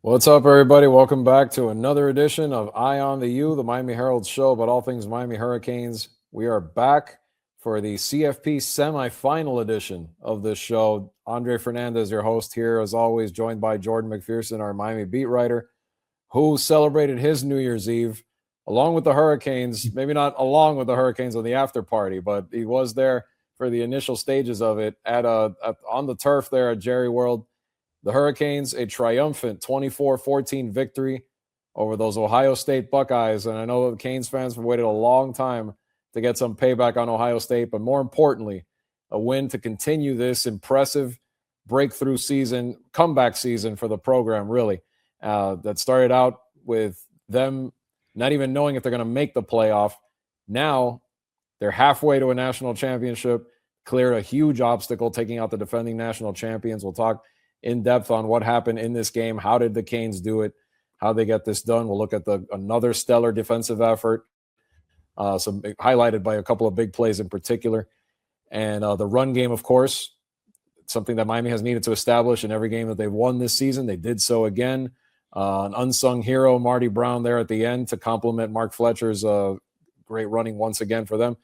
What's up, everybody? Welcome back to another edition of Eye on the U, the Miami Herald show about all things Miami Hurricanes. We are back for the CFP semifinal edition of this show. Andre Fernandez, your host here, as always, joined by Jordan McPherson, our Miami beat writer, who celebrated his New Year's Eve along with the Hurricanes. Maybe not along with the Hurricanes on the after party, but he was there for the initial stages of it on the turf there at Jerry World. The Hurricanes, a triumphant 24-14 victory over those Ohio State Buckeyes. And I know the Canes fans have waited a long time to get some payback on Ohio State, but more importantly, a win to continue this impressive breakthrough season, comeback season for the program, really. That started out with them not even knowing if they're going to make the playoff. Now they're halfway to a national championship, cleared a huge obstacle, taking out the defending national champions. We'll talk in depth on what happened in this game. How did the Canes do it? How they get this done? We'll look at another stellar defensive effort, some highlighted by a couple of big plays in particular. And the run game, of course, something that Miami has needed to establish in every game that they've won this season. They did so again. An unsung hero, Marty Brown, there at the end to complement Mark Fletcher's great running once again for them.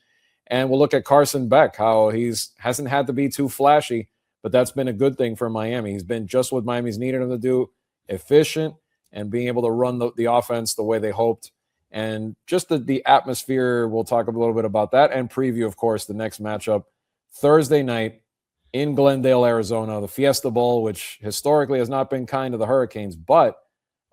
And we'll look at Carson Beck, how hasn't had to be too flashy, but that's been a good thing for Miami. He's been just what Miami's needed him to do, efficient, and being able to run the offense the way they hoped. And just the atmosphere, we'll talk a little bit about that and preview, of course, the next matchup Thursday night in Glendale, Arizona, the Fiesta Bowl, which historically has not been kind to the Hurricanes, but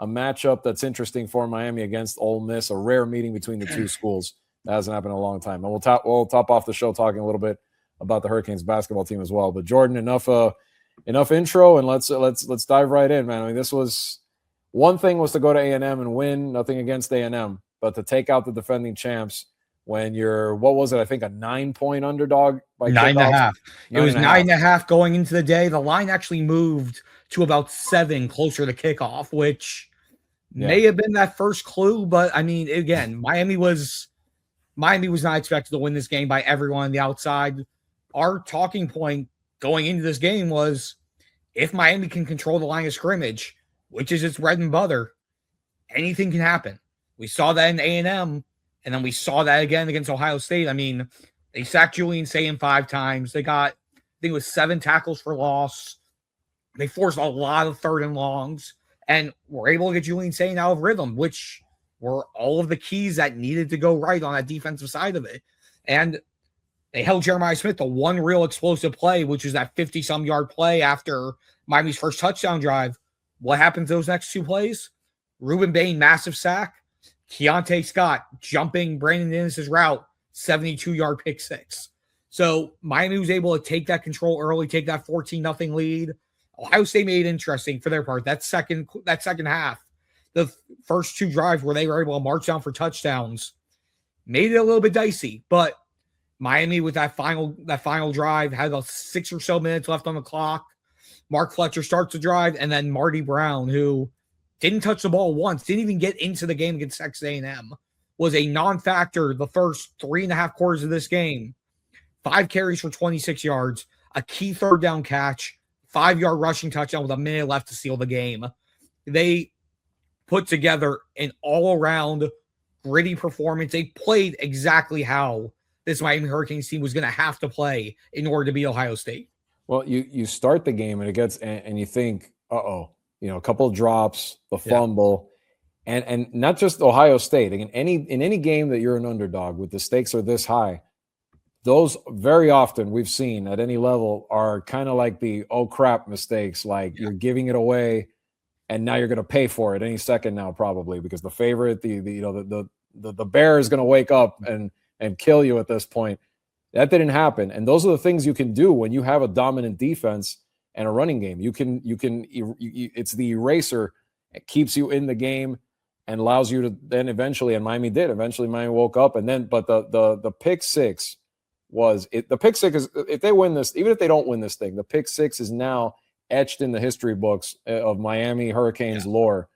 a matchup that's interesting for Miami against Ole Miss, a rare meeting between the two schools. That hasn't happened in a long time. And we'll top off the show talking a little bit about the Hurricanes basketball team as well. But Jordan, enough intro, and let's dive right in, man. I mean, this was one thing was to go to A&M and win, nothing against A&M, but to take out the defending champs when you're, what was it? I think a 9-point underdog by 9.5. It was 9.5 going into the day. The line actually moved to about 7 closer to kickoff, which may have been that first clue. But I mean, again, Miami was not expected to win this game by everyone on the outside. Our talking point going into this game was if Miami can control the line of scrimmage, which is its bread and butter, anything can happen. We saw that in A&M, and then we saw that again against Ohio State. I mean, they sacked Julian Sayin 5 times. They got, I think it was 7 tackles for loss. They forced a lot of 3rd and longs, and were able to get Julian Sayin out of rhythm, which were all of the keys that needed to go right on that defensive side of it. And they held Jeremiah Smith to one real explosive play, which was that 50-some yard play after Miami's first touchdown drive. What happens those next 2 plays? Ruben Bain, massive sack. Keontae Scott jumping Brandon Innes' route, 72-yard pick 6. So Miami was able to take that control early, take that 14-0 lead. Ohio State made it interesting for their part. That second half, the first 2 drives where they were able to march down for touchdowns, made it a little bit dicey, but Miami with that final drive had about 6 or so minutes left on the clock. Mark Fletcher starts the drive, and then Marty Brown, who didn't touch the ball once, didn't even get into the game against Texas A&M, was a non-factor the first 3.5 quarters of this game. 5 carries for 26 yards, a key 3rd down catch, 5-yard rushing touchdown with a minute left to seal the game. They put together an all-around gritty performance. They played exactly how this Miami Hurricanes team was going to have to play in order to beat Ohio State. Well, you start the game and it gets, and you think, a couple of drops, the fumble, and not just Ohio State. In any game that you're an underdog with the stakes are this high, those very often we've seen at any level are kind of like the oh crap mistakes, like you're giving it away, and now you're going to pay for it any second now probably because the favorite, the bear is going to wake up and kill you at this point. That didn't happen. And those are the things you can do when you have a dominant defense and a running game. It's the eraser. It keeps you in the game and allows you to then eventually, and Miami did. Eventually Miami woke up but the pick 6 was it. The pick 6 is, if they win this, even if they don't win this thing, the pick 6 is now etched in the history books of Miami Hurricanes lore,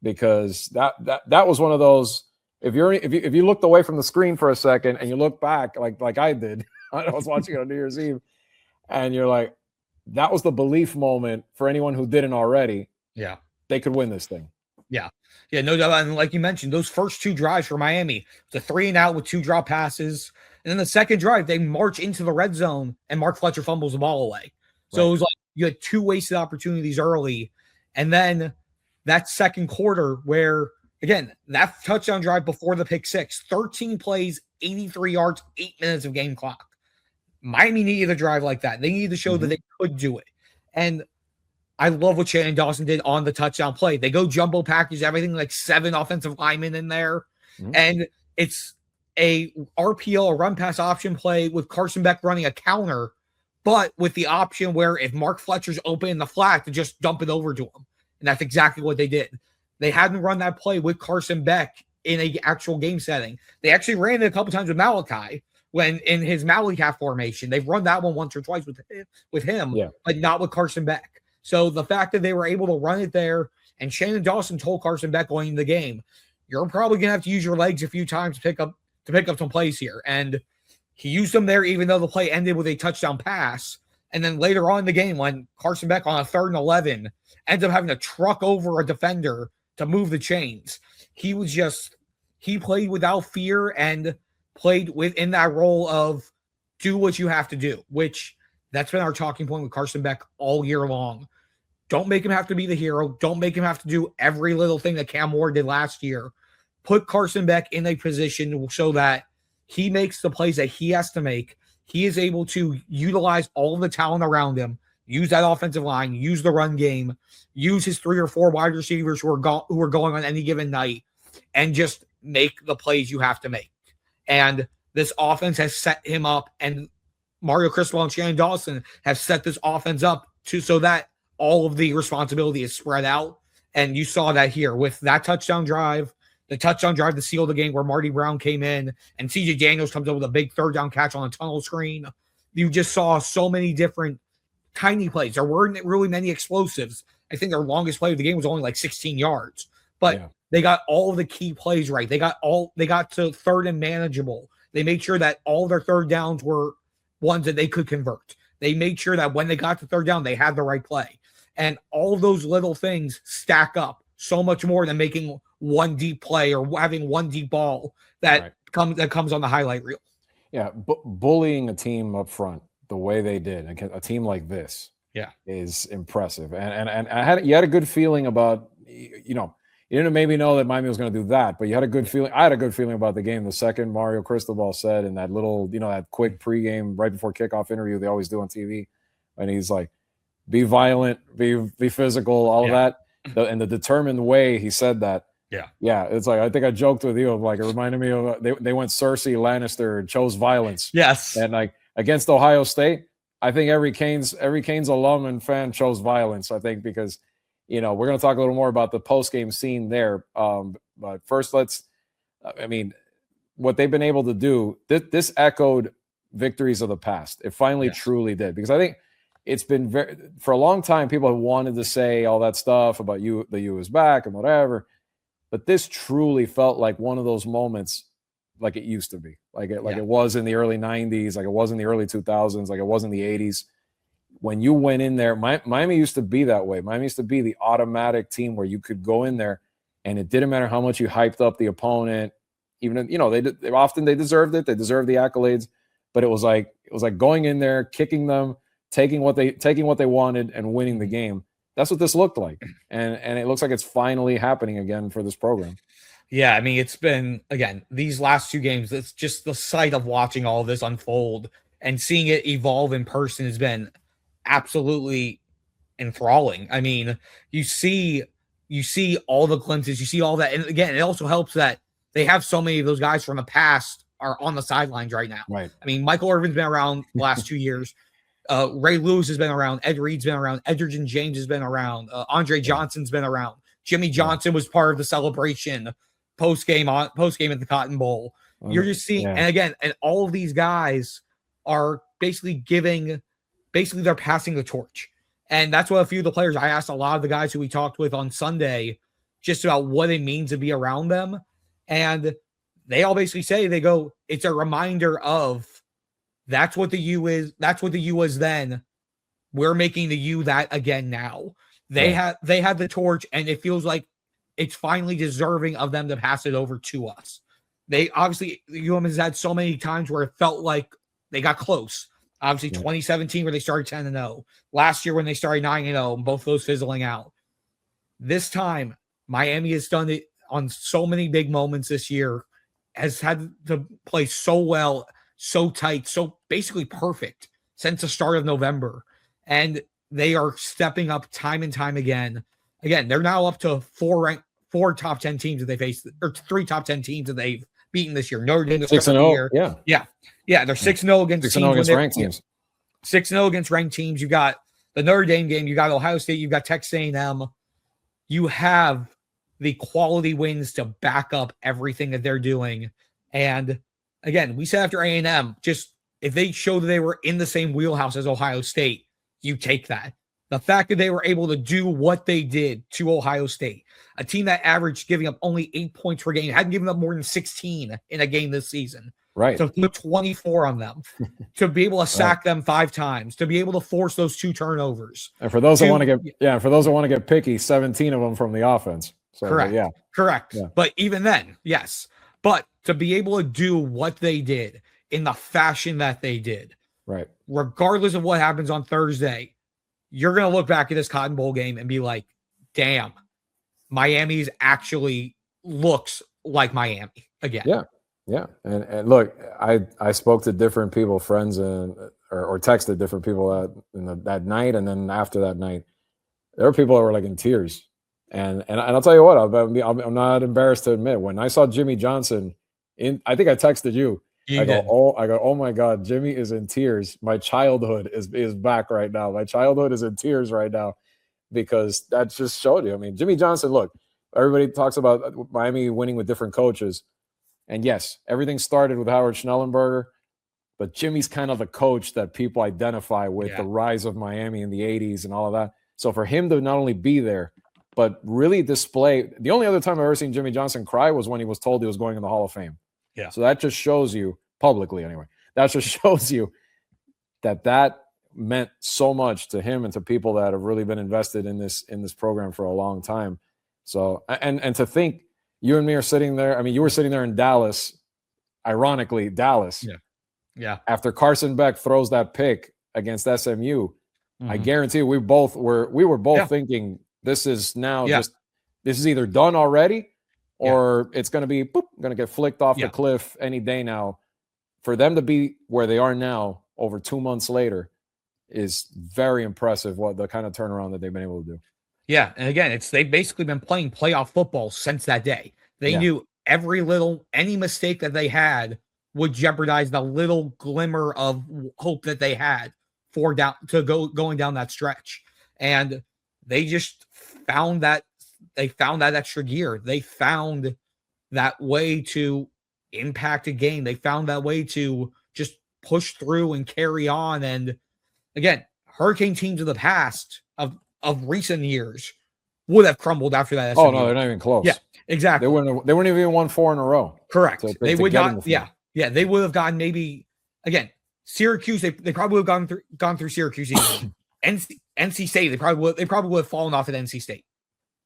because that was one of those. If you looked away from the screen for a second and you look back like I did, I was watching it on New Year's Eve, and you're like, that was the belief moment for anyone who didn't already. Yeah. they could win this thing. Yeah. Yeah, no doubt. And like you mentioned, those first 2 drives for Miami, the 3 and out with 2 drop passes. And then the second drive, they march into the red zone and Mark Fletcher fumbles the ball away. So It was like you had 2 wasted opportunities early. And then that second quarter where, again, that touchdown drive before the pick 6, 13 plays, 83 yards, 8 minutes of game clock. Miami needed a drive like that. They needed to show that they could do it. And I love what Shannon Dawson did on the touchdown play. They go jumbo package, everything, like 7 offensive linemen in there. And it's a RPO, a run pass option play with Carson Beck running a counter, but with the option where if Mark Fletcher's open in the flat, to just dump it over to him. And that's exactly what they did. They hadn't run that play with Carson Beck in an actual game setting. They actually ran it a couple times with Malachi when in his Malachi formation. They've run that one once or twice with him, but not with Carson Beck. So the fact that they were able to run it there, and Shannon Dawson told Carson Beck going into the game, you're probably going to have to use your legs a few times to pick up some plays here. And he used them there, even though the play ended with a touchdown pass. And then later on in the game, when Carson Beck on a 3rd and 11 ends up having to truck over a defender to move the chains, he played without fear and played within that role of do what you have to do, which that's been our talking point with Carson Beck all year long. Don't make him have to be the hero. Don't make him have to do every little thing that Cam Ward did last year. Put Carson Beck in a position so that he makes the plays that he has to make. He is able to utilize all of the talent around him, use that offensive line, use the run game, use his 3 or 4 wide receivers who are going on any given night, and just make the plays you have to make. And this offense has set him up, and Mario Cristobal and Shannon Dawson have set this offense up so that all of the responsibility is spread out. And you saw that here with that touchdown drive, the touchdown drive to seal the game where Marty Brown came in and CJ Daniels comes up with a big 3rd down catch on a tunnel screen. You just saw so many different tiny plays. There weren't really many explosives. I think their longest play of the game was only like 16 yards, but they got all of the key plays right. They got to 3rd and manageable. They made sure that all their 3rd downs were ones that they could convert. They made sure that when they got to 3rd down, they had the right play. And all of those little things stack up so much more than making one deep play or having one deep ball that comes on the highlight reel. Yeah, bullying a team up front the way they did, a team like this, is impressive. And you had a good feeling about, you didn't maybe know that Miami was going to do that, but you had a good feeling. I had a good feeling about the game. The second Mario Cristobal said in that little, that quick pregame right before kickoff interview they always do on TV, and he's like, be violent, be physical, all of that. And the determined way he said that. Yeah. It's like, I think I joked with you of like, it reminded me of they went Cersei Lannister and chose violence. Yes. And like against Ohio State, I think every Canes alum and fan chose violence. I think because, we're going to talk a little more about the post-game scene there. But first what they've been able to do, this echoed victories of the past. It finally truly did, because I think it's been for a long time, people have wanted to say all that stuff about the U is back and whatever, but this truly felt like one of those moments like it used to be, like it was in the early 90s, like it was in the early 2000s, like it was in the 80s. When you went in there, Miami used to be that way. Miami used to be the automatic team where you could go in there and it didn't matter how much you hyped up the opponent, even, they often deserved it. They deserved the accolades, but it was like going in there, kicking them, taking what they wanted and winning the game. That's what this looked like. And it looks like it's finally happening again for this program. Yeah, it's been, again, these last 2 games, it's just the sight of watching all of this unfold and seeing it evolve in person has been absolutely enthralling. You see all the glimpses, you see all that. And again, it also helps that they have so many of those guys from the past are on the sidelines right now. Right. Michael Irvin's been around the last 2 years. Ray Lewis has been around. Ed Reed's been around. Edgerton James has been around. Andre Johnson's been around. Jimmy Johnson was part of the celebration post game at the Cotton Bowl. You're just seeing, and again, and all of these guys are basically they're passing the torch. And that's what a few of the players, I asked a lot of the guys who we talked with on Sunday just about what it means to be around them. And they all basically say, they go, it's a reminder of, that's what the U is. That's what the U was then. We're making the U that again now. They had the torch, and it feels like it's finally deserving of them to pass it over to us. They obviously, UM has had so many times where it felt like they got close. Obviously, 2017 where they started 10-0. Last year when they started 9-0, and both of those fizzling out. This time, Miami has done it on so many big moments this year, has had to play so well, so tight, so basically perfect since the start of November. And they are stepping up time and time again. Again, they're now up to four top 10 teams that they faced, or 3 top 10 teams that they've beaten this year. Notre Dame 6-0. Yeah. They're 6-0 against ranked teams. 6-0 against ranked teams. You got the Notre Dame game. You got Ohio State. You got Texas A&M. You have the quality wins to back up everything that they're doing. And again, we said after A&M, just if they showed that they were in the same wheelhouse as Ohio State, you take that. The fact that they were able to do what they did to Ohio State, a team that averaged giving up only 8 points per game, hadn't given up more than 16 in a game this season. Right. To put 24 on them, to be able to sack them 5 times, to be able to force those 2 turnovers. And for those that want to get picky, 17 of them from the offense. So, correct. Yeah. Correct. Yeah. But even then, yes. But to be able to do what they did in the fashion that they did, right, regardless of what happens on Thursday, you're going to look back at this Cotton Bowl game and be like, damn, Miami's actually looks like Miami again. Yeah. Yeah. And look, I spoke to different people, friends, or texted different people that night. And then after that night, there were people that were like in tears. And I'll tell you what, I'm not embarrassed to admit, when I saw Jimmy Johnson I think I texted you. I go, oh my God, Jimmy is in tears. My childhood is back right now. My childhood is in tears right now, because that just showed you. I mean, Jimmy Johnson, look, everybody talks about Miami winning with different coaches. And yes, everything started with Howard Schnellenberger, but Jimmy's kind of the coach that people identify with the rise of Miami in the 80s and all of that. So for him to not only be there, but really display, the only other time I've ever seen Jimmy Johnson cry was when he was told he was going in the Hall of Fame. Yeah. So that just shows you, publicly anyway, that just shows you that meant so much to him and to people that have really been invested in this program for a long time. So, and to think you and me are sitting there, I mean, you were sitting there in Dallas, ironically, Dallas. Yeah. Yeah. After Carson Beck throws that pick against SMU, I guarantee you we were both thinking this is now this is either done already or it's going to be going to get flicked off the cliff any day now. For them to be where they are now over 2 months later is very impressive, what the kind of turnaround that they've been able to do. Yeah, and again, they've basically been playing playoff football since that day. They knew any mistake that they had would jeopardize the little glimmer of hope that they had going down that stretch. And they just found that extra gear. They found that way to impact a game. They found that way to just push through and carry on. And again, Hurricane teams of the past of recent years would have crumbled after that. Oh no, they're not even close. Yeah, exactly. They wouldn't even won 4 in a row. Correct. They would not. Yeah. They would have gotten maybe again Syracuse. They probably would have gone through Syracuse. NC State. They probably would have fallen off at NC State.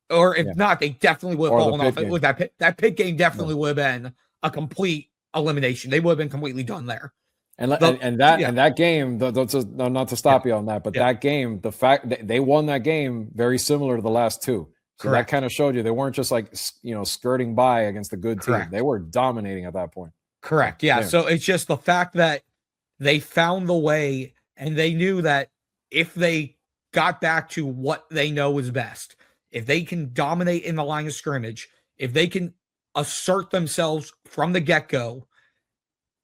Or if not, they definitely would have fallen off. With that Pitt game definitely would have been a complete elimination. They would have been completely done there. And that game, not to stop you on that, but that game, the fact that they won that game very similar to the last 2. So that kind of showed you they weren't just like, skirting by against a good team. They were dominating at that point. Correct. Yeah. So it's just the fact that they found the way, and they knew that if they got back to what they know is best, if they can dominate in the line of scrimmage, if they can assert themselves from the get-go,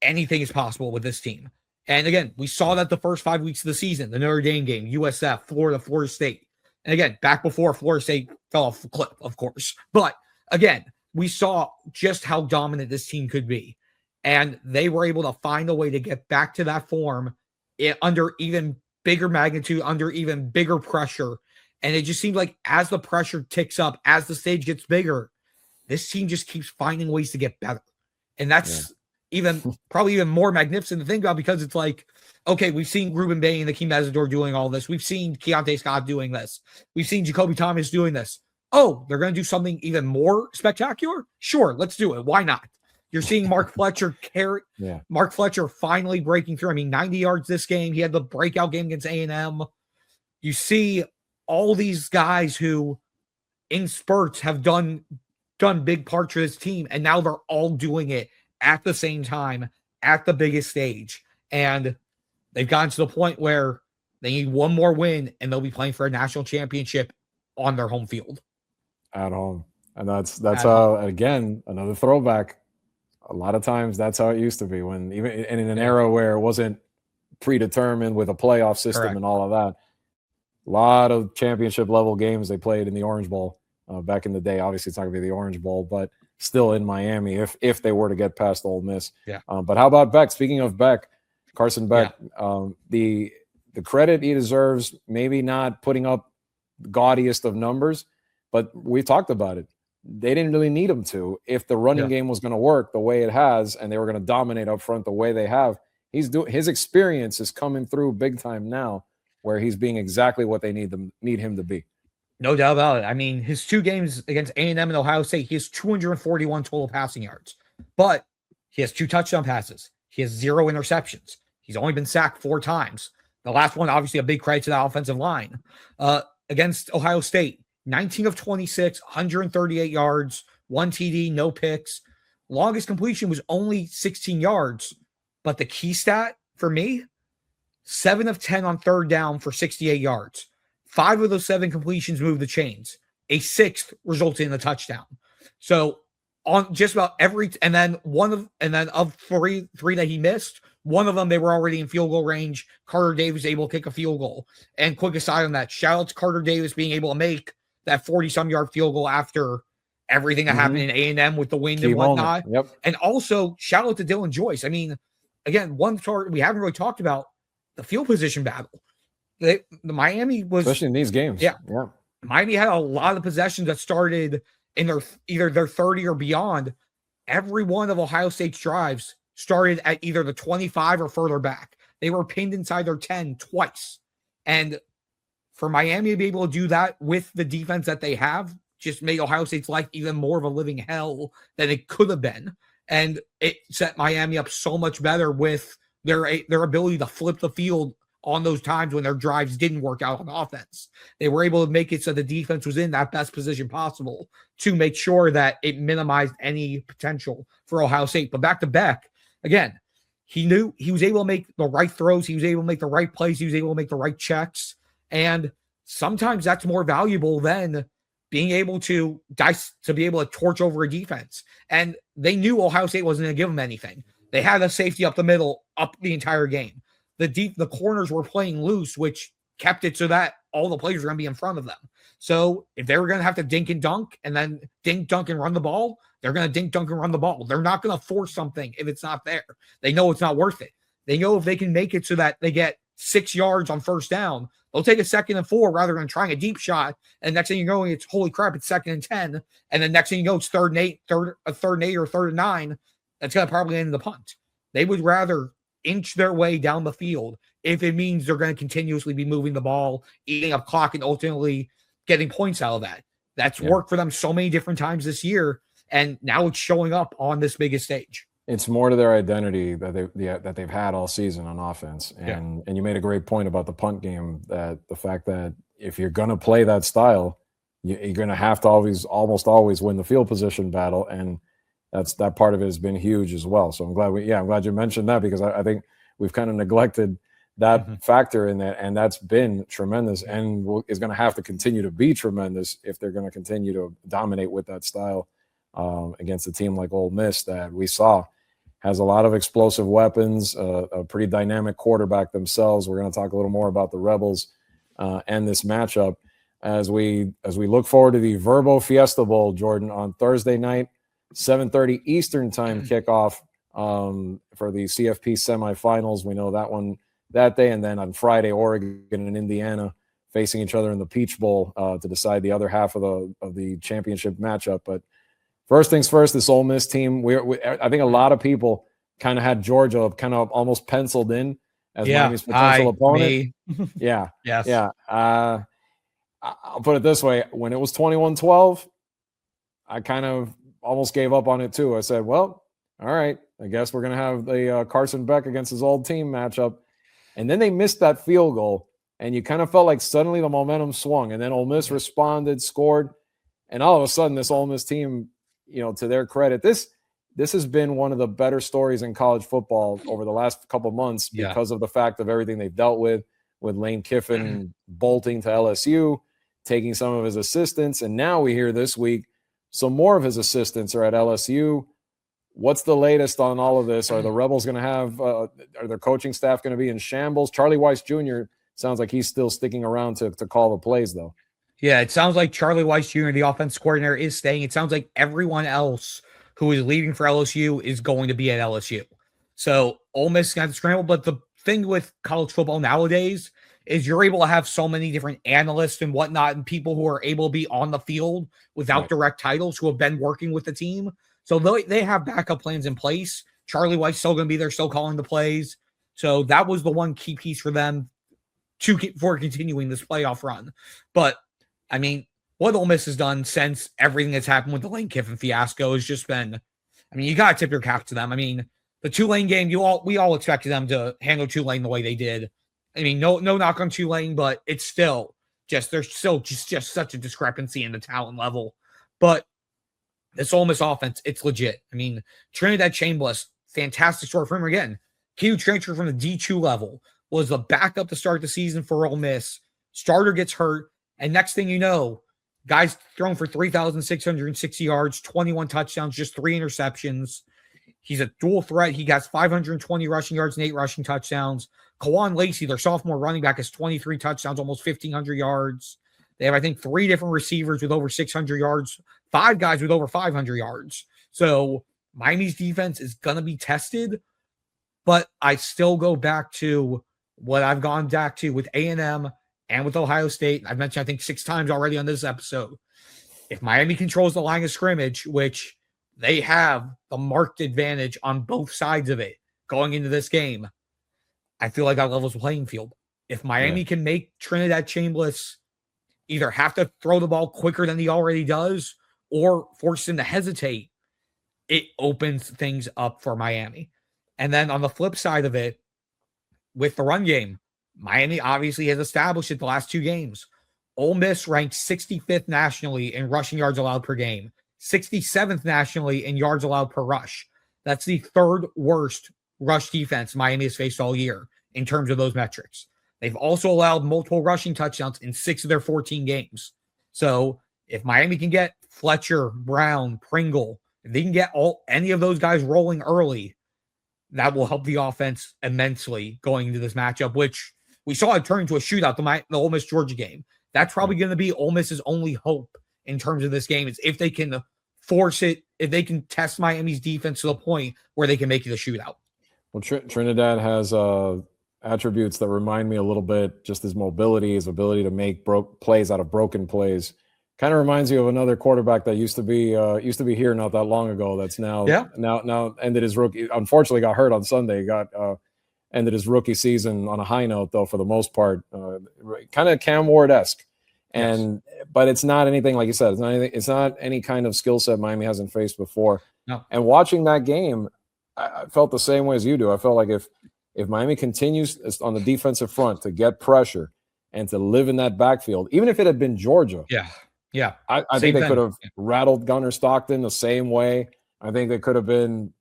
anything is possible with this team. And again, we saw that the first 5 weeks of the season, the Notre Dame game, USF, Florida State. And again, back before Florida State fell off the cliff, of course. But again, we saw just how dominant this team could be. And they were able to find a way to get back to that form under even bigger magnitude, under even bigger pressure. And it just seems like as the pressure ticks up, as the stage gets bigger, this team just keeps finding ways to get better. And that's probably even more magnificent to think about, because it's like, okay, we've seen Ruben Bay and Akeem Azador doing all this. We've seen Keontae Scott doing this. We've seen Jacoby Thomas doing this. Oh, they're going to do something even more spectacular? Sure, let's do it. Why not? You're seeing Mark Fletcher Mark Fletcher finally breaking through. I mean, 90 yards this game. He had the breakout game against A&M. You see all these guys who in spurts have done big parts for this team, and now they're all doing it at the same time at the biggest stage. And they've gotten to the point where they need one more win and they'll be playing for a national championship on their home field. At home. And that's how, again, another throwback. A lot of times that's how it used to be, when even in an era where it wasn't predetermined with a playoff system and all of that. A lot of championship level games they played in the Orange Bowl back in the day. Obviously, it's not going to be the Orange Bowl, but still in Miami if they were to get past Ole Miss. Yeah. But how about Beck? Speaking of Beck, Carson Beck, the credit he deserves, maybe not putting up the gaudiest of numbers, but we talked about it. They didn't really need him to. If the running game was going to work the way it has, and they were going to dominate up front the way they have, his experience is coming through big time now, where he's being exactly what they need him to be. No doubt about it. I mean, his 2 games against A&M and Ohio State, he has 241 total passing yards, but he has 2 touchdown passes. He has 0 interceptions. He's only been sacked 4 times. The last one, obviously, a big credit to the offensive line. Against Ohio State, 19 of 26, 138 yards, 1 TD, no picks. Longest completion was only 16 yards. But the key stat for me, 7 of 10 on third down for 68 yards. 5 of those 7 completions moved the chains. A 6th resulted in a touchdown. So on just about every, and then of three that he missed, one of them, they were already in field goal range. Carter Davis able to kick a field goal. And quick aside on that, shout out to Carter Davis being able to make that 40-some yard field goal after everything that happened in A&M with the wind and whatnot. Yep. And also shout out to Dylan Joyce. I mean, again, one part we haven't really talked about, the field position battle. The Miami was, especially in these games. Yeah. Miami had a lot of possessions that started in either their 30 or beyond. Every one of Ohio State's drives started at either the 25 or further back. They were pinned inside their 10 twice. And for Miami to be able to do that with the defense that they have just made Ohio State's life even more of a living hell than it could have been. And it set Miami up so much better with their ability to flip the field on those times when their drives didn't work out on offense. They were able to make it so the defense was in that best position possible to make sure that it minimized any potential for Ohio State. But back to Beck, again, he knew he was able to make the right throws. He was able to make the right plays. He was able to make the right checks. And sometimes that's more valuable than being able to be able to torch over a defense. And they knew Ohio State wasn't going to give them anything. They had a safety up the middle, up the entire game. The corners were playing loose, which kept it so that all the players were going to be in front of them. So if they were going to have to dink and dunk and then dink, dunk, and run the ball, they're going to dink, dunk, and run the ball. They're not going to force something if it's not there. They know it's not worth it. They know if they can make it so that they get 6 yards on first down, they'll take a 2nd and 4 rather than trying a deep shot. And next thing you know, it's holy crap, it's 2nd and 10. And then next thing you know, it's 3rd and 8 or 3rd and 9. That's going to probably end in the punt. They would rather inch their way down the field if it means they're going to continuously be moving the ball, eating up clock, and ultimately getting points out of that. That's worked for them so many different times this year, and now it's showing up on this biggest stage. It's more to their identity that they've had all season on offense. And you made a great point about the punt game, that the fact that if you're going to play that style, you're going to have to almost always win the field position battle, and that part of it has been huge as well. So I'm glad you mentioned that, because I think we've kind of neglected that factor in that, and that's been tremendous, and is going to have to continue to be tremendous if they're going to continue to dominate with that style against a team like Ole Miss that we saw has a lot of explosive weapons, a pretty dynamic quarterback themselves. We're going to talk a little more about the Rebels and this matchup as we look forward to the Verbo Fiesta Bowl, Jordan, on Thursday night. 7:30 Eastern time kickoff for the CFP semifinals. We know that one that day. And then on Friday, Oregon and Indiana facing each other in the Peach Bowl to decide the other half of the championship matchup. But first things first, this Ole Miss team, I think a lot of people kind of had Georgia kind of almost penciled in as Miami's potential opponent. Yeah. Yes. Yeah. I'll put it this way. When it was 21-12, I kind of almost gave up on it too. I said, well, all right, I guess we're going to have the Carson Beck against his old team matchup. And then they missed that field goal, and you kind of felt like suddenly the momentum swung, and then Ole Miss responded, scored, and all of a sudden this Ole Miss team, to their credit, this has been one of the better stories in college football over the last couple of months because of the fact of everything they've dealt with Lane Kiffin bolting to LSU, taking some of his assistants. And now we hear this week some more of his assistants are at LSU. What's the latest on all of this? Are the Rebels going to have are their coaching staff going to be in shambles? Charlie Weiss Jr. sounds like he's still sticking around to call the plays, though. Yeah, it sounds like Charlie Weiss Jr., the offense coordinator, is staying. It sounds like everyone else who is leaving for LSU is going to be at LSU. So Ole Miss is going to have to scramble. But the thing with college football nowadays is you're able to have so many different analysts and whatnot and people who are able to be on the field without direct titles who have been working with the team. So they have backup plans in place. Charlie Weiss still going to be there, still calling the plays. So that was the one key piece for them for continuing this playoff run. But, I mean, what Ole Miss has done since everything that's happened with the Lane Kiffin fiasco has just been, I mean, you got to tip your cap to them. I mean, the Tulane game, we all expected them to handle Tulane the way they did. I mean, no knock on Tulane, but it's still there's still just such a discrepancy in the talent level. But this Ole Miss offense, it's legit. I mean, Trinidad Chambliss, fantastic story for him again. He transferred from the D2 level, was the backup to start the season for Ole Miss. Starter gets hurt, and next thing you know, guy's thrown for 3,660 yards, 21 touchdowns, just 3 interceptions. He's a dual threat. He got 520 rushing yards and 8 rushing touchdowns. Kawan Lacey, their sophomore running back, has 23 touchdowns, almost 1,500 yards. They have, I think, 3 different receivers with over 600 yards, 5 guys with over 500 yards. So Miami's defense is going to be tested, but I still go back to what I've gone back to with A&M and with Ohio State. I've mentioned, I think, 6 times already on this episode. If Miami controls the line of scrimmage, which they have the marked advantage on both sides of it going into this game, I feel like that levels the playing field. If Miami can make Trinidad Chambliss either have to throw the ball quicker than he already does or force him to hesitate, it opens things up for Miami. And then on the flip side of it, with the run game, Miami obviously has established it the last 2 games. Ole Miss ranked 65th nationally in rushing yards allowed per game, 67th nationally in yards allowed per rush. That's the 3rd worst rush defense Miami has faced all year in terms of those metrics. They've also allowed multiple rushing touchdowns in 6 of their 14 games. So if Miami can get Fletcher, Brown, Pringle, if they can get any of those guys rolling early, that will help the offense immensely going into this matchup, which we saw it turn into a shootout, the Ole Miss Georgia game. That's probably going to be Ole Miss's only hope in terms of this game, is if they can force it, if they can test Miami's defense to the point where they can make it a shootout. Well, Trinidad has attributes that remind me a little bit, just his mobility, his ability to make plays out of broken plays. Kind of reminds you of another quarterback that used to be here not that long ago. That's now ended his rookie. Unfortunately, got hurt on Sunday. Ended his rookie season on a high note, though, for the most part. Kind of Cam Ward-esque. But it's not anything, like you said, it's not any kind of skill set Miami hasn't faced before. No. And watching that game, I felt the same way as you do. I felt like if Miami continues on the defensive front to get pressure and to live in that backfield, even if it had been Georgia, I think they could have rattled Gunnar Stockton the same way. I think they could have been,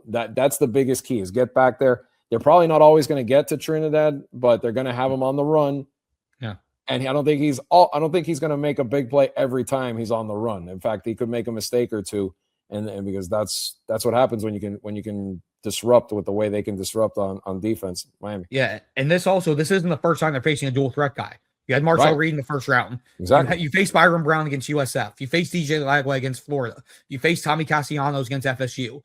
that's the biggest key, is get back there. They're probably not always going to get to Trinidad, but they're going to have him on the run. Yeah. And I don't think he's going to make a big play every time he's on the run. In fact, he could make a mistake or two. And because that's what happens when you can disrupt with the way they can disrupt on defense, Miami. Yeah. And this isn't the first time they're facing a dual threat guy. You had Marshall Reed in the first round. Exactly. You faced Byron Brown against USF. You faced DJ Lagway against Florida. You faced Tommy Castellanos against FSU.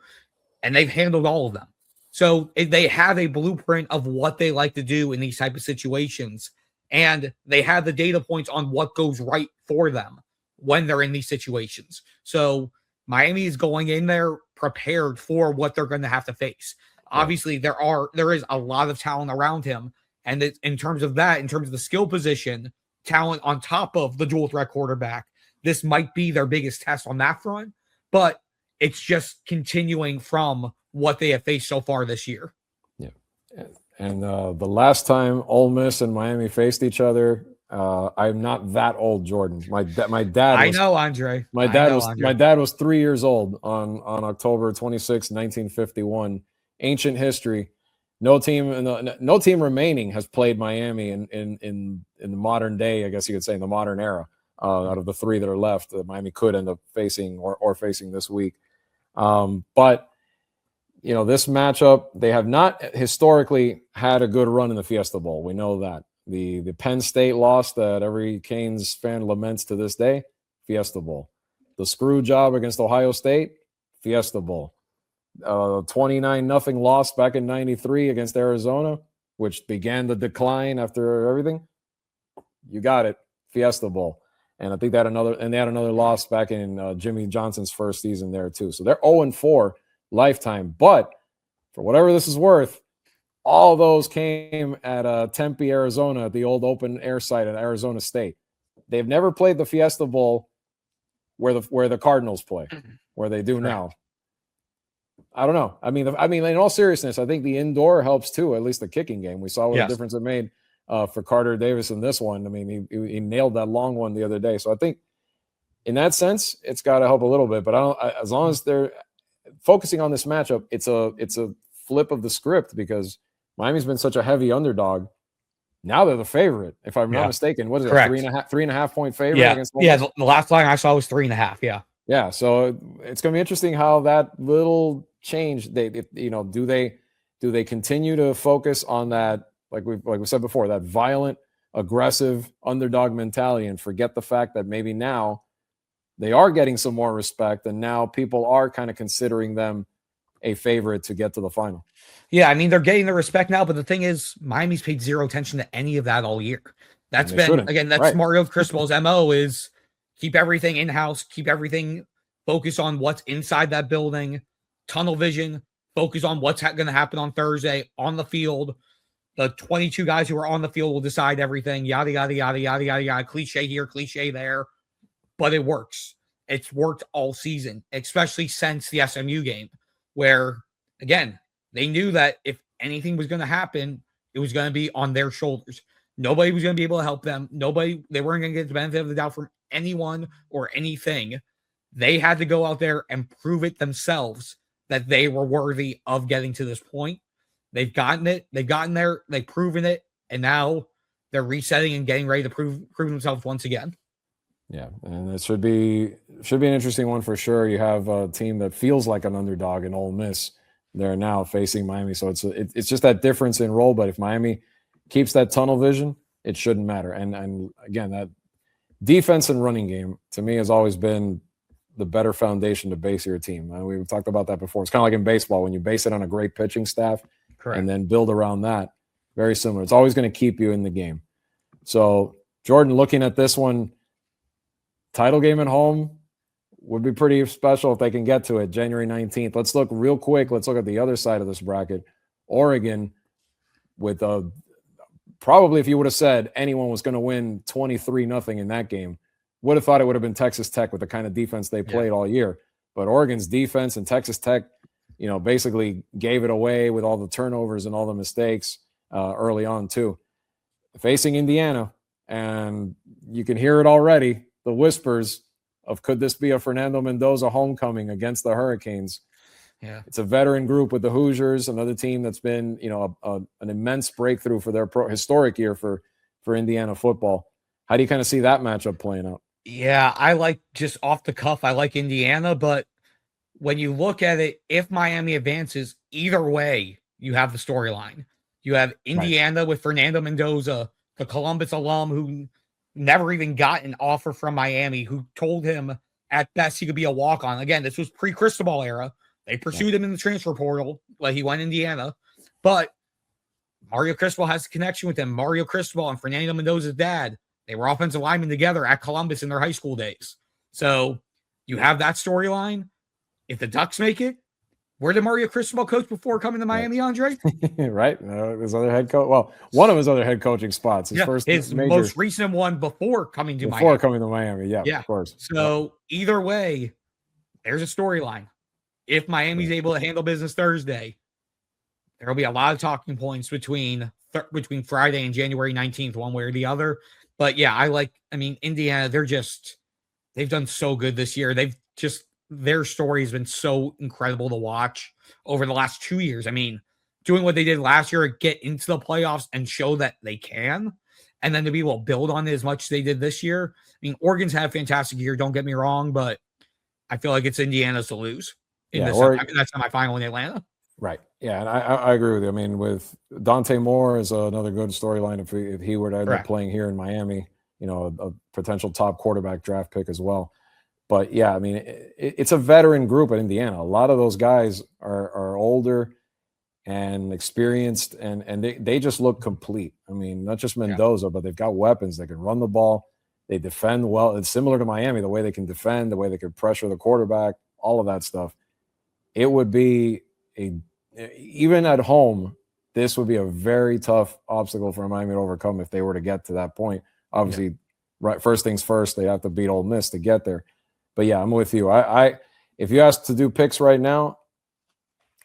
And they've handled all of them. So they have a blueprint of what they like to do in these type of situations. And they have the data points on what goes right for them when they're in these situations. So Miami is going in there prepared for what they're going to have to face. Obviously, there is a lot of talent around him. And in terms of the skill position, talent on top of the dual threat quarterback, this might be their biggest test on that front. But it's just continuing from what they have faced so far this year. Yeah. And the last time Ole Miss and Miami faced each other, I'm not that old, Jordan. My dad. I know, Andre. My dad was 3 years old on October 26, 1951. Ancient history. No team remaining has played Miami in the modern day. I guess you could say in the modern era. Out of the three that are left, Miami could end up facing or facing this week. But this matchup, they have not historically had a good run in the Fiesta Bowl. We know that. The Penn State loss that every Canes fan laments to this day, Fiesta Bowl. The screw job against Ohio State, Fiesta Bowl. 29-0 loss back in '93 against Arizona, which began the decline after everything. You got it, Fiesta Bowl. And I think they had another loss back in Jimmy Johnson's first season there too. So they're 0-4 lifetime. But for whatever this is worth, all those came at Tempe, Arizona, at the old open air site at Arizona State. They've never played the Fiesta Bowl where the Cardinals play, where they do now. I don't know. I mean, in all seriousness, I think the indoor helps too. At least the kicking game, we saw what a difference it made for Carter Davis in this one. I mean, he nailed that long one the other day. So I think in that sense, it's got to help a little bit. But as long as they're focusing on this matchup, it's a flip of the script because Miami's been such a heavy underdog. Now they're the favorite, if I'm not mistaken. What is it? 3.5 point favorite? Against the last line I saw was 3.5. Yeah. Yeah. So it's going to be interesting how that little change. Do they continue to focus on that? Like we said before, that violent, aggressive underdog mentality, and forget the fact that maybe now they are getting some more respect, and now people are kind of considering them a favorite to get to the final. Yeah, I mean, they're getting the respect now, but the thing is, Miami's paid zero attention to any of that all year. That's Mario Cristobal's MO is keep everything in-house, keep everything focused on what's inside that building, tunnel vision, focus on what's going to happen on Thursday on the field. The 22 guys who are on the field will decide everything, yada, yada, yada, yada, yada, yada, cliche here, cliche there, but it works. It's worked all season, especially since the SMU game, where, again, they knew that if anything was going to happen, it was going to be on their shoulders. Nobody was going to be able to help them. They weren't going to get the benefit of the doubt from anyone or anything. They had to go out there and prove it themselves that they were worthy of getting to this point. They've gotten it. They've gotten there. They've proven it. And now they're resetting and getting ready to prove themselves once again. Yeah, and it should be an interesting one for sure. You have a team that feels like an underdog in Ole Miss. They're now facing Miami. So it's just that difference in role. But if Miami keeps that tunnel vision, it shouldn't matter. And again, that defense and running game, to me, has always been the better foundation to base your team. We've talked about that before. It's kind of like in baseball when you base it on a great pitching staff. Correct. And then build around that. Very similar. It's always going to keep you in the game. So, Jordan, looking at this one, title game at home would be pretty special if they can get to it January 19th. Let's look real quick. Let's look at the other side of this bracket. Oregon, with probably if you would have said anyone was going to win 23-0 in that game, would have thought it would have been Texas Tech with the kind of defense they played all year. But Oregon's defense and Texas Tech, basically gave it away with all the turnovers and all the mistakes early on too. Facing Indiana, and you can hear it already, the whispers of could this be a Fernando Mendoza homecoming against the Hurricanes? Yeah, it's a veteran group with the Hoosiers, another team that's been, an immense breakthrough for their historic year for Indiana football. How do you kind of see that matchup playing out? Yeah, I like just off the cuff, I like Indiana, but when you look at it, if Miami advances, either way, you have the storyline. You have Indiana with Fernando Mendoza, the Columbus alum who never even got an offer from Miami, who told him at best he could be a walk-on. Again, this was pre-Cristobal era. They pursued him in the transfer portal, like he went Indiana. But Mario Cristobal has a connection with him. Mario Cristobal and Fernando Mendoza's dad, they were offensive linemen together at Columbus in their high school days. So you have that storyline. if the Ducks make it, where did Mario Cristobal coach before coming to Miami, Andre? Right. His other head coach. Well, one of his other head coaching spots. His most recent one before coming to Miami. Before coming to Miami, yeah, of course. So either way, there's a storyline. If Miami's able to handle business Thursday, there will be a lot of talking points between Friday and January 19th, one way or the other. But yeah, Indiana, they've done so good this year. Their story has been so incredible to watch over the last 2 years. I mean, doing what they did last year, get into the playoffs and show that they can, and then to be able to build on it as much as they did this year. I mean, Oregon's had a fantastic year, don't get me wrong, but I feel like it's Indiana's to lose in that semifinal in Atlanta. Right. Yeah, and I agree with you. I mean, with Dante Moore is another good storyline if he were to end up playing here in Miami, a potential top quarterback draft pick as well. But yeah, I mean, it's a veteran group at Indiana. A lot of those guys are older and experienced, and they just look complete. I mean, not just Mendoza, but they've got weapons. They can run the ball. They defend well. It's similar to Miami, the way they can defend, the way they can pressure the quarterback, all of that stuff. It would be even at home, this would be a very tough obstacle for Miami to overcome if they were to get to that point. Obviously, right, first things first, they have to beat Ole Miss to get there. But yeah, I'm with you. If you asked to do picks right now,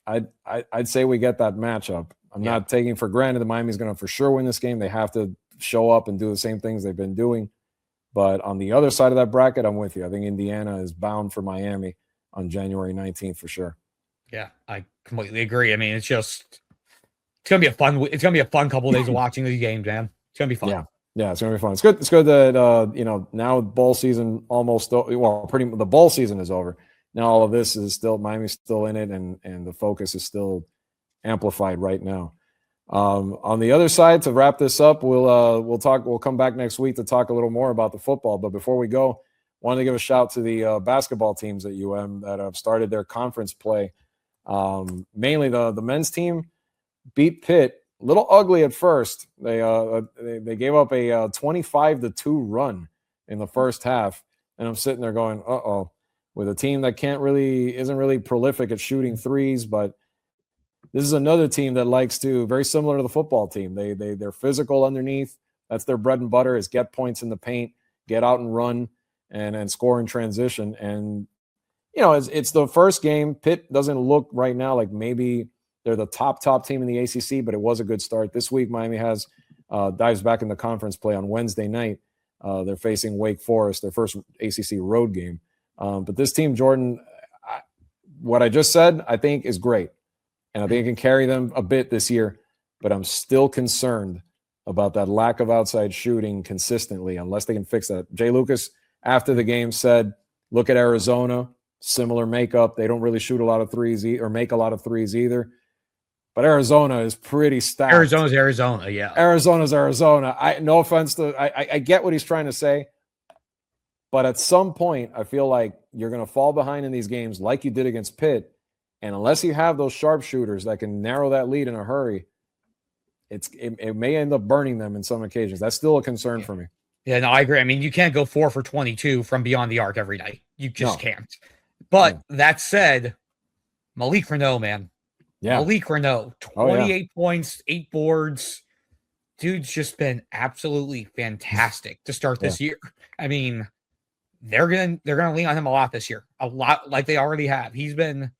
I'd say we get that matchup. I'm not taking for granted that Miami's going to for sure win this game. They have to show up and do the same things they've been doing. But on the other side of that bracket, I'm with you. I think Indiana is bound for Miami on January 19th for sure. Yeah, I completely agree. I mean, it's gonna be a fun couple of days of watching these games, man. It's gonna be fun. Yeah, it's gonna be fun. It's good that now bowl season the bowl season is over. Now all of this is still Miami's still in it, and the focus is still amplified right now. On the other side, to wrap this up, we'll come back next week to talk a little more about the football. But before we go, wanted to give a shout to the basketball teams at UM that have started their conference play. Mainly the men's team beat Pitt, a little ugly at first. They gave up a 25-2 run in the first half, and I'm sitting there going, with a team that isn't really prolific at shooting threes, but this is another team that likes to, very similar to the football team. They're physical underneath. That's their bread and butter, is get points in the paint, get out and run, and score in transition. And it's the first game. Pitt doesn't look right now like maybe they're the top team in the ACC, but it was a good start. This week, Miami dives back in the conference play on Wednesday night. They're facing Wake Forest, their first ACC road game. But this team, Jordan, what I just said, I think is great. And I think it can carry them a bit this year. But I'm still concerned about that lack of outside shooting consistently, unless they can fix that. Jay Lucas, after the game, said, look at Arizona. Similar makeup. They don't really shoot a lot of threes or make a lot of threes either. But Arizona is pretty stacked. Arizona's Arizona, yeah. Arizona's Arizona. No offense to I get what he's trying to say. But at some point, I feel like you're going to fall behind in these games like you did against Pitt. And unless you have those sharpshooters that can narrow that lead in a hurry, it may end up burning them in some occasions. That's still a concern for me. Yeah, no, I agree. I mean, you can't go 4 for 22 from beyond the arc every night. You just can't. But that said, Malik Renault, man. Yeah. Malik Renault, 28 points, 8 boards. Dude's just been absolutely fantastic to start this year. I mean, they're gonna lean on him a lot this year. A lot, like they already have. He's been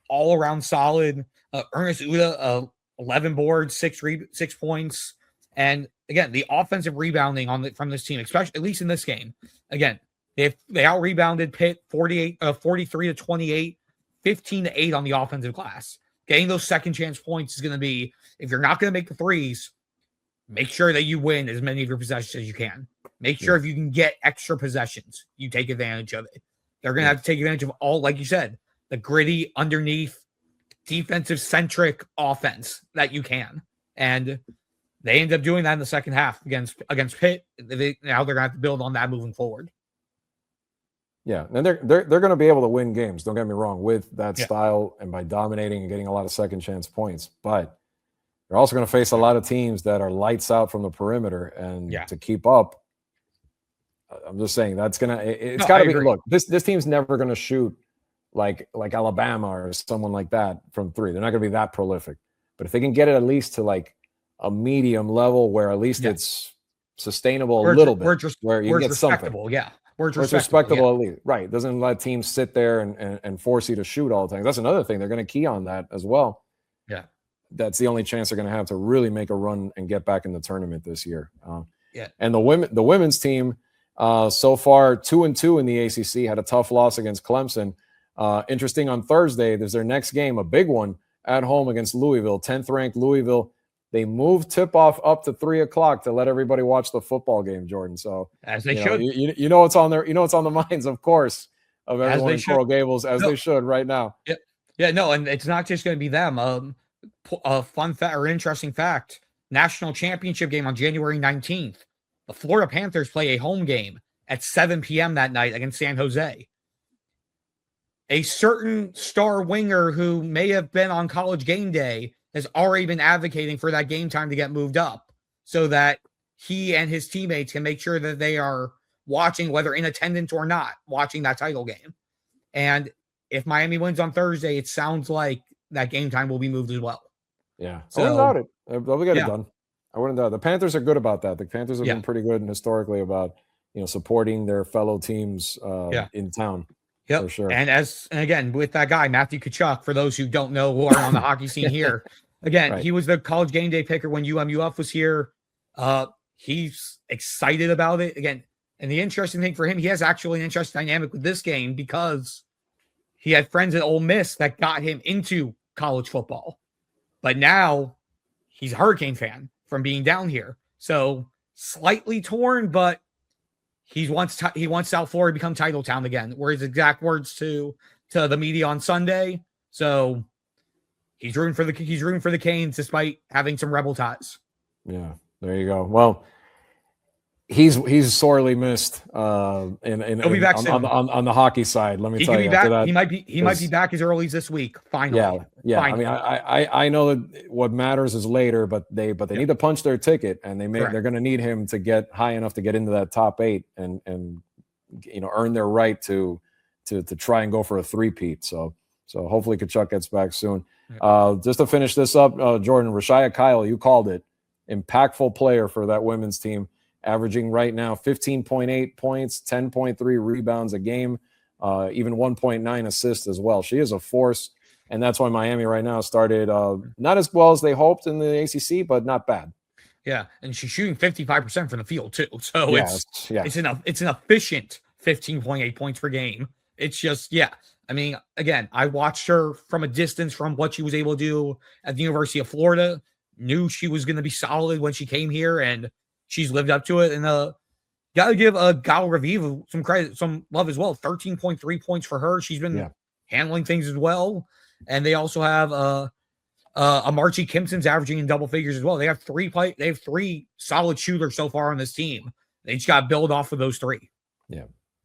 all around solid. Ernest Uda, 11 boards, 6 points. And again, the offensive rebounding from this team, especially at least in this game. Again, they out rebounded Pitt 43-28, 15-8 on the offensive glass. Getting those second chance points is going to be, if you're not going to make the threes, make sure that you win as many of your possessions as you can. Make sure if you can get extra possessions, you take advantage of it. They're going to have to take advantage of all, like you said, the gritty, underneath, defensive-centric offense that you can. And they end up doing that in the second half against Pitt. Now they're going to have to build on that moving forward. Yeah, and they're going to be able to win games, don't get me wrong, with that style and by dominating and getting a lot of second chance points. But they're also going to face a lot of teams that are lights out from the perimeter, and to keep up, I'm just saying it's got to be. Look, this team's never going to shoot like Alabama or someone like that from three. They're not going to be that prolific. But if they can get it at least to like a medium level where at least it's sustainable a little bit, where you get something. Yeah. Where it's respectable at least. Right. Doesn't let teams sit there and force you to shoot all the time. That's another thing. They're going to key on that as well. Yeah. That's the only chance they're going to have to really make a run and get back in the tournament this year. And the women's team so far 2-2 in the ACC, had a tough loss against Clemson. Interesting, on Thursday, there's their next game, a big one at home against Louisville, 10th ranked Louisville. They moved tip-off up to 3:00 to let everybody watch the football game, Jordan. So as they should, you know what's on there. You know what's on the minds, of course, of everyone in Coral Gables, as they should right now. Yeah, no, and it's not just going to be them. A fun fact or interesting fact: national championship game on January 19th. The Florida Panthers play a home game at 7 p.m. that night against San Jose. A certain star winger who may have been on College Game Day has already been advocating for that game time to get moved up so that he and his teammates can make sure that they are watching, whether in attendance or not, watching that title game. And if Miami wins on Thursday, it sounds like that game time will be moved as well. Yeah. So, I wouldn't doubt it. They'll get it done. I wouldn't doubt it. The Panthers are good about that. The Panthers have been pretty good and historically about, supporting their fellow teams in town. Yep. For sure. And again, with that guy, Matthew Tkachuk, for those who don't know who are on the hockey scene here, again, he was the College Game Day picker when UMUF was here. He's excited about it. Again, and the interesting thing for him, he has actually an interesting dynamic with this game because he had friends at Ole Miss that got him into college football. But now he's a Hurricane fan from being down here. So slightly torn, but he wants South Florida to become title town again, were his exact words to the media on Sunday. So he's rooting for the Canes despite having some rebel ties. Yeah, there you go. Well, he's sorely missed he'll be back on the hocky side. Let me tell you, he might be back as early as this week. Finally, yeah. Finally. I mean, I know that what matters is later, but they need to punch their ticket, and they're going to need him to get high enough to get into that top 8 and earn their right to try and go for a three-peat. So hopefully Tkachuk gets back soon. Just to finish this up, Jordan, Rashaya Kyle, you called it, impactful player for that women's team. Averaging right now 15.8 points, 10.3 rebounds a game, even 1.9 assists as well. She is a force, and that's why Miami right now started not as well as they hoped in the ACC, but not bad. Yeah, and she's shooting 55% from the field too. So it's an efficient 15.8 points per game. It's just I mean, again, I watched her from a distance from what she was able to do at the University of Florida. Knew she was going to be solid when she came here, and she's lived up to it. And got to give Gal Raviv some credit, some love as well. 13.3 points for her. She's been handling things as well. And they also have Marchi Kimpson's averaging in double figures as well. They have three solid shooters so far on this team. They just got to build off of those three. Yeah.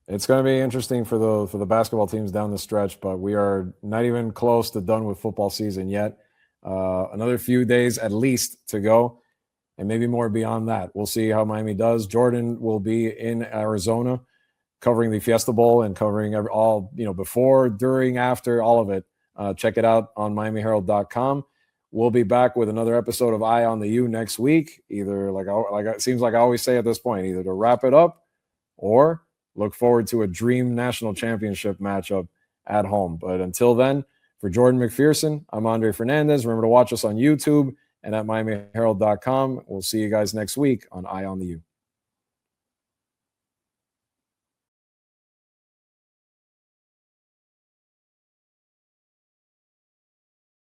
It's going to be interesting for the basketball teams down the stretch, but we are not even close to done with football season yet. Another few days at least to go, and maybe more beyond that. We'll see how Miami does. Jordan will be in Arizona covering the Fiesta Bowl and covering all, before, during, after, all of it. Check it out on MiamiHerald.com. We'll be back with another episode of Eye on the U next week. Either like it seems like I always say at this point, either to wrap it up or look forward to a dream national championship matchup at home. But until then, for Jordan McPherson, I'm Andre Fernandez. Remember to watch us on YouTube and at MiamiHerald.com. We'll see you guys next week on Eye on the U.